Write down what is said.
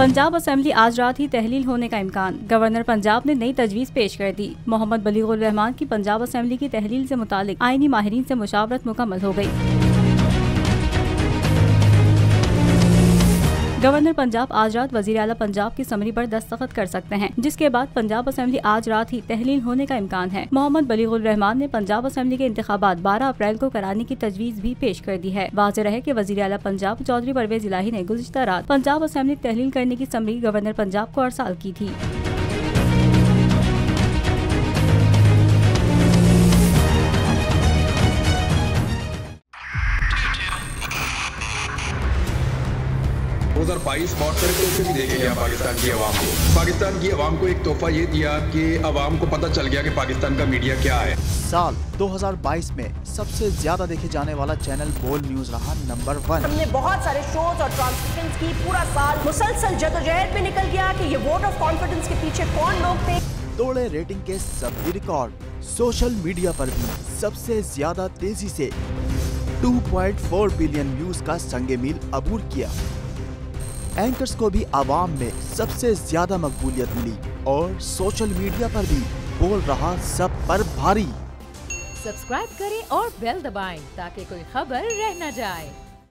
Punjab assembly आज रात ही तहलील होने का इम्कान। गवर्नर पंजाब ने नई तजवीज़ पेश कर दी। मोहम्मद बलीगुर रहमान की पंजाब असेंबली की तहलील से मुतालिक आईनी माहिरीन से मुशावरत मुकम्मल हो गई। गवर्नर पंजाब आज रात वज़ीर आला पंजाब की समरी पर दस्तखत कर सकते हैं, जिसके बाद पंजाब असेंबली आज रात ही तहलील होने का इम्कान है। मोहम्मद बलीगुर रहमान ने पंजाब असेंबली के इंतखाबात 12 अप्रैल को कराने की तजवीज़ भी पेश कर दी है। वाज़ेह रहे कि वज़ीर आला पंजाब चौधरी परवेज़ इलाही ने गुज़िश्ता रात पंजाब असेंबली तहलील करने की समरी गवर्नर पंजाब को अरसाल की थी। बहुत सारे तोहफे भी देखे गया पाकिस्तान की आवाम को। पाकिस्तान की आवाम को एक तोहफा ये दिया कि आवाम को पता चल गया कि पाकिस्तान का मीडिया क्या है। साल 2022 में सबसे ज्यादा देखे जाने वाला चैनल बोल न्यूज रहा नंबर 1। हमने बहुत सारे शोज और ट्रांसमिशंस की, पूरा साल मुसलसल जदोजहद में निकल गया कि ये वोट ऑफ कॉन्फिडेंस के पीछे कौन लोग थे। तोड़े रेटिंग के सभी रिकॉर्ड। सोशल मीडिया पर भी सबसे ज्यादा तेजी से 2.4 बिलियन व्यूज का संगे मील अबूर किया। एंकर्स को भी आवाम में सबसे ज्यादा मकबूलियत मिली और सोशल मीडिया पर भी बोल रहा सब पर भारी। सब्सक्राइब करें और बेल दबाएं ताकि कोई खबर रह न जाए।